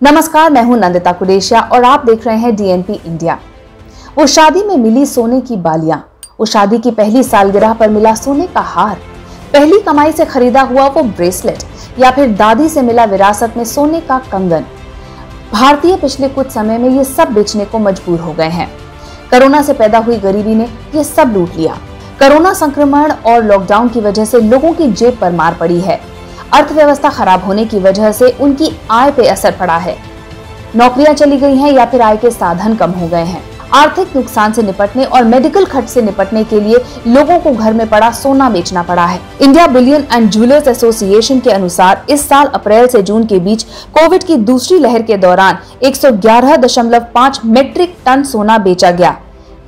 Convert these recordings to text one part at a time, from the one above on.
नमस्कार, मैं हूं नंदिता कुरेशिया और आप देख रहे हैं डीएनपी इंडिया। वो शादी में मिली सोने की बालियां, वो शादी की पहली सालगिरह पर मिला सोने का हार, पहली कमाई से खरीदा हुआ वो ब्रेसलेट या फिर दादी से मिला विरासत में सोने का कंगन। भारतीय पिछले कुछ समय में ये सब बेचने को मजबूर हो गए हैं। कोरोना से पैदा हुई गरीबी ने ये सब लूट लिया। कोरोना संक्रमण और लॉकडाउन की वजह से लोगों की जेब पर मार पड़ी है। अर्थव्यवस्था खराब होने की वजह से उनकी आय पे असर पड़ा है। नौकरियां चली गई हैं या फिर आय के साधन कम हो गए हैं। आर्थिक नुकसान से निपटने और मेडिकल खर्च से निपटने के लिए लोगों को घर में पड़ा सोना बेचना पड़ा है। India Boolean and jewellers association के अनुसार इस साल अप्रैल से जून के बीच कोविड की दूसरी लहर के दौरान 111.5 मीट्रिक टन सोना बेचा गया।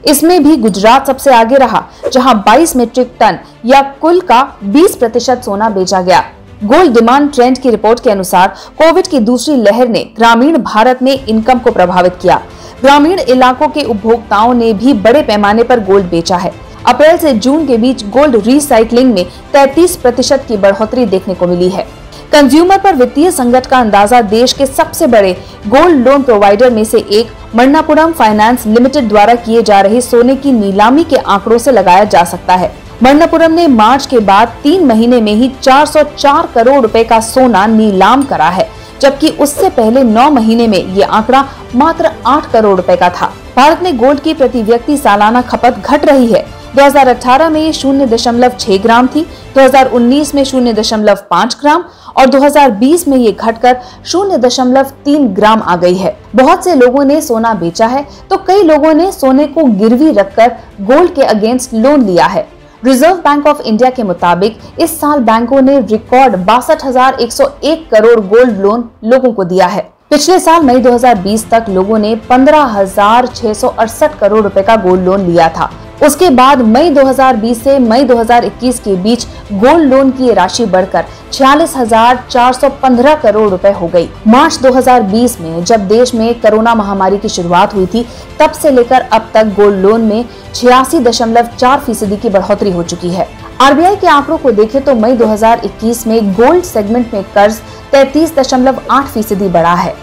इसमें भी गुजरात सबसे आगे रहा, जहां 22 मीट्रिक टन या कुल का 20% सोना बेचा गया। गोल्ड डिमांड ट्रेंड की रिपोर्ट के अनुसार कोविड की दूसरी लहर ने ग्रामीण भारत में इनकम को प्रभावित किया। ग्रामीण इलाकों के उपभोक्ताओं ने भी बड़े पैमाने पर गोल्ड बेचा है। अप्रैल से जून के बीच गोल्ड रीसाइक्लिंग में 33% की बढ़ोतरी देखने को मिली है। कंज्यूमर पर वित्तीय संकट का अंदाजा देश के सबसे बड़े गोल्ड लोन प्रोवाइडर में से एक मणप्पुरम फाइनेंस लिमिटेड द्वारा किए जा रहे सोने की नीलामी के आंकड़ों से लगाया जा सकता है। मणप्पुरम ने मार्च के बाद 3 महीने में ही 404 करोड़ रुपए का सोना नीलाम करा है, जबकि उससे पहले 9 महीने में ये आंकड़ा मात्र 8 करोड़ रुपए का था। भारत में गोल्ड की प्रति व्यक्ति सालाना खपत घट रही है। 2018 में ये 0.6 ग्राम थी, 2019 में 0.5 ग्राम और 2020 में ये घटकर 0.3 ग्राम आ गई है। बहुत से लोगों ने सोना बेचा है तो कई लोगों ने सोने को गिरवी रखकर गोल्ड के अगेंस्ट लोन लिया है। रिजर्व बैंक ऑफ इंडिया के मुताबिक इस साल बैंकों ने रिकॉर्ड 62,101 करोड़ गोल्ड लोन लोगों को दिया है। पिछले साल मई 2020 तक लोगों ने 15,668 करोड़ रुपए का गोल्ड लोन लिया था। उसके बाद मई 2020 से मई 2021 के बीच गोल्ड लोन की राशि बढ़कर 46,415 करोड़ रुपए हो गई। मार्च 2020 में जब देश में कोरोना महामारी की शुरुआत हुई थी, तब से लेकर अब तक गोल्ड लोन में 86.4% की बढ़ोतरी हो चुकी है। आरबीआई के आंकड़ों को देखें तो मई 2021 में गोल्ड सेगमेंट में कर्ज 33.8% बढ़ा है।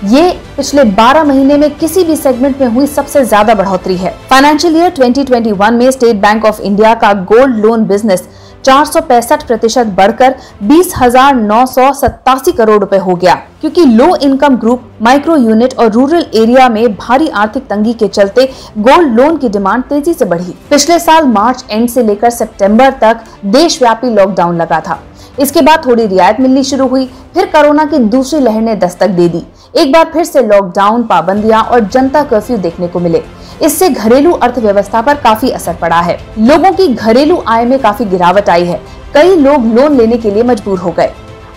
ये पिछले 12 महीने में किसी भी सेगमेंट में हुई सबसे ज्यादा बढ़ोतरी है। फाइनेंशियल ईयर 2021 में स्टेट बैंक ऑफ इंडिया का गोल्ड लोन बिजनेस 465% बढ़कर 20,987 करोड़ रुपए हो गया, क्योंकि low income group, micro unit और रूरल एरिया में भारी आर्थिक तंगी के चलते गोल्ड लोन की डिमांड तेजी से बढ़ी। पिछले साल मार्च एंड से लेकर सितंबर तक देशव्यापी लॉकडाउन लगा था। इसके बाद थोड़ी रियायत मिलनी शुरू हुई, फिर कोरोना की दूसरी लहर ने दस्तक दे दी। एक बार फिर से लॉकडाउन, पाबंदियां और जनता कर्फ्यू देखने को मिले। इससे घरेलू अर्थव्यवस्था पर काफी असर पड़ा है। लोगों की घरेलू आय में काफी गिरावट आई है। कई लोग लोन लेने के लिए मजबूर हो गए।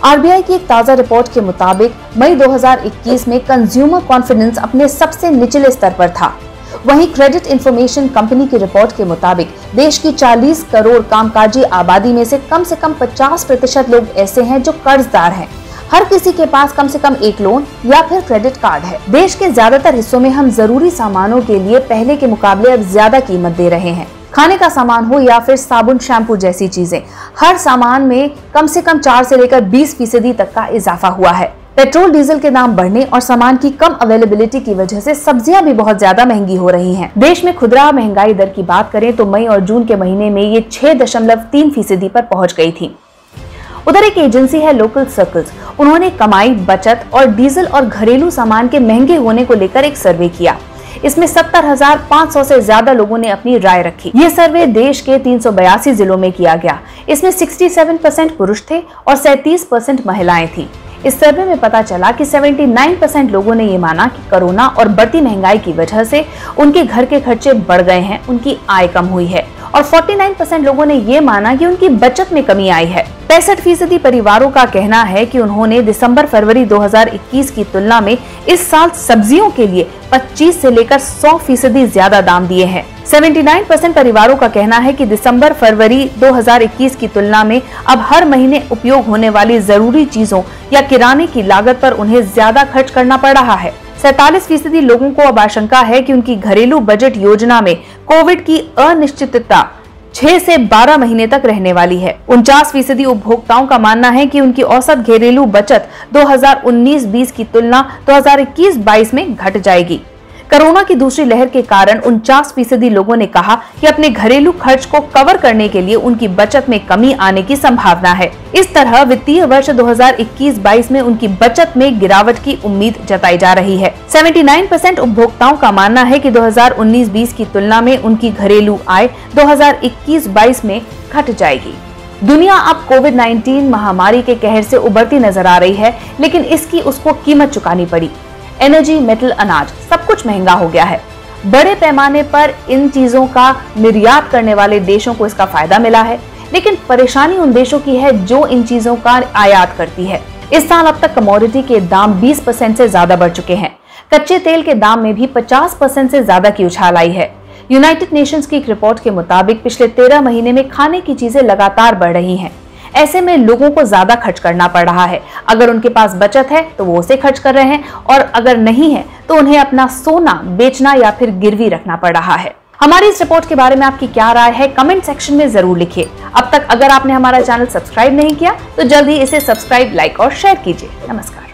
आरबीआई की एक ताजा रिपोर्ट के मुताबिक मई 2021 में कंज्यूमर कॉन्फिडेंस अपने सबसे निचले स्तर पर था। वहीं क्रेडिट इंफॉर्मेशन कंपनी की रिपोर्ट के मुताबिक देश की 40 करोड़ कामकाजी आबादी में से कम 50% लोग ऐसे हैं जो कर्जदार हैं। हर किसी के पास कम से कम एक लोन या फिर क्रेडिट कार्ड है। देश के ज्यादातर हिस्सों में हम जरूरी सामानों के लिए पहले के मुकाबले अब ज्यादा कीमत दे रहे हैं। खाने का सामान हो या फिर साबुन, शैम्पू जैसी चीजें, हर सामान में कम से कम 4 से लेकर 20% तक का इजाफा हुआ है। पेट्रोल डीजल के दाम बढ़ने और सामान की कम अवेलेबिलिटी की वजह से सब्जियां भी बहुत ज्यादा महंगी हो रही हैं। देश में खुदरा महंगाई दर की बात करें तो मई और जून के महीने में ये 6.3% पर पहुंच गई थी। उधर एक एजेंसी है लोकल सर्कल्स, उन्होंने कमाई, बचत और डीजल और घरेलू सामान के महंगे होने को लेकर एक सर्वे किया। इसमें 70,500 से ज्यादा लोगों ने अपनी राय रखी। ये सर्वे देश के 382 जिलों में किया गया। इसमें 67% पुरुष थे और 37% महिलाएं थी। इस सर्वे में पता चला कि 79% लोगों ने ये माना कि कोरोना और बढ़ती महंगाई की वजह से उनके घर के खर्चे बढ़ गए हैं, उनकी आय कम हुई है और 49% लोगों ने ये माना कि उनकी बचत में कमी आई है। 65% परिवारों का कहना है कि उन्होंने दिसंबर-फरवरी 2021 की तुलना में इस साल सब्जियों के लिए 25 से लेकर 100% ज्यादा दाम दिए हैं। 79% परिवारों का कहना है कि दिसंबर-फरवरी 2021 की तुलना में अब हर महीने उपयोग होने वाली जरूरी चीजों या किराने की लागत पर उन्हें ज्यादा खर्च करना पड़ रहा है। 47% लोगों को अब आशंका है कि उनकी घरेलू बजट योजना में कोविड की अनिश्चितता 6 से 12 महीने तक रहने वाली है। 49% उपभोक्ताओं का मानना है कि उनकी औसत घरेलू बचत 2019-20 की तुलना 2021-22 में घट जाएगी। कोरोना की दूसरी लहर के कारण 49% लोगों ने कहा कि अपने घरेलू खर्च को कवर करने के लिए उनकी बचत में कमी आने की संभावना है। इस तरह वित्तीय वर्ष 2021-22 में उनकी बचत में गिरावट की उम्मीद जताई जा रही है। 79% उपभोक्ताओं का मानना है कि 2019-20 की तुलना में उनकी घरेलू आय 2021-22 में घट जाएगी। दुनिया अब कोविड-19 महामारी के कहर से उबरती नजर आ रही है, लेकिन इसकी उसको कीमत चुकानी पड़ी। एनर्जी, मेटल, अनाज सब कुछ महंगा हो गया है। बड़े पैमाने पर इन चीजों का निर्यात करने वाले देशों को इसका फायदा मिला है, लेकिन परेशानी उन देशों की है जो इन चीजों का आयात करती है। इस साल अब तक कमोडिटी के दाम 20% से ज्यादा बढ़ चुके हैं। कच्चे तेल के दाम में भी 50% से ज्यादा की उछाल आई है। यूनाइटेड नेशंस की एक रिपोर्ट के मुताबिक पिछले 13 महीने में खाने की चीजें लगातार बढ़ रही हैं। ऐसे में लोगों को ज्यादा खर्च करना पड़ रहा है। अगर उनके पास बचत है तो वो उसे खर्च कर रहे हैं, और अगर नहीं है तो उन्हें अपना सोना बेचना या फिर गिरवी रखना पड़ रहा है। हमारी इस रिपोर्ट के बारे में आपकी क्या राय है, कमेंट सेक्शन में जरूर लिखिए। अब तक अगर आपने हमारा चैनल सब्सक्राइब नहीं किया तो जल्दी इसे सब्सक्राइब, लाइक और शेयर कीजिए। नमस्कार।